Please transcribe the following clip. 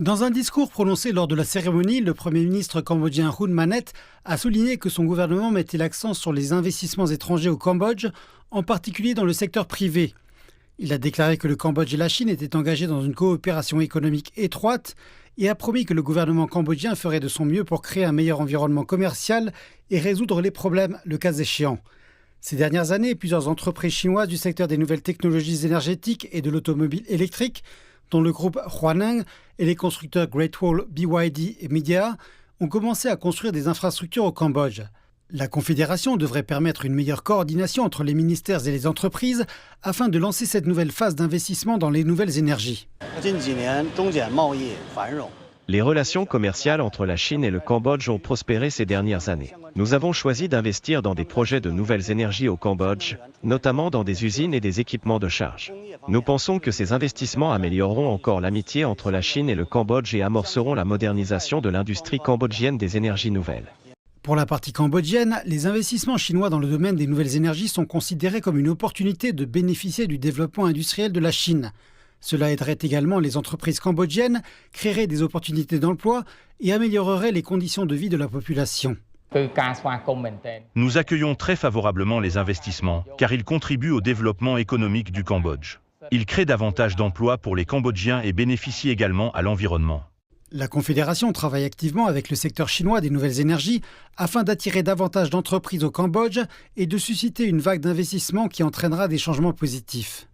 Dans un discours prononcé lors de la cérémonie, le Premier ministre cambodgien Hun Manet a souligné que son gouvernement mettait l'accent sur les investissements étrangers au Cambodge, en particulier dans le secteur privé. Il a déclaré que le Cambodge et la Chine étaient engagés dans une coopération économique étroite et a promis que le gouvernement cambodgien ferait de son mieux pour créer un meilleur environnement commercial et résoudre les problèmes, le cas échéant. Ces dernières années, plusieurs entreprises chinoises du secteur des nouvelles technologies énergétiques et de l'automobile électrique, dont le groupe Huaneng et les constructeurs Great Wall, BYD et Midea, ont commencé à construire des infrastructures au Cambodge. La Confédération devrait permettre une meilleure coordination entre les ministères et les entreprises afin de lancer cette nouvelle phase d'investissement dans les nouvelles énergies. Les relations commerciales entre la Chine et le Cambodge ont prospéré ces dernières années. Nous avons choisi d'investir dans des projets de nouvelles énergies au Cambodge, notamment dans des usines et des équipements de charge. Nous pensons que ces investissements amélioreront encore l'amitié entre la Chine et le Cambodge et amorceront la modernisation de l'industrie cambodgienne des énergies nouvelles. Pour la partie cambodgienne, les investissements chinois dans le domaine des nouvelles énergies sont considérés comme une opportunité de bénéficier du développement industriel de la Chine. Cela aiderait également les entreprises cambodgiennes, créerait des opportunités d'emploi et améliorerait les conditions de vie de la population. Nous accueillons très favorablement les investissements, car ils contribuent au développement économique du Cambodge. Ils créent davantage d'emplois pour les Cambodgiens et bénéficient également à l'environnement. La Confédération travaille activement avec le secteur chinois des nouvelles énergies afin d'attirer davantage d'entreprises au Cambodge et de susciter une vague d'investissements qui entraînera des changements positifs.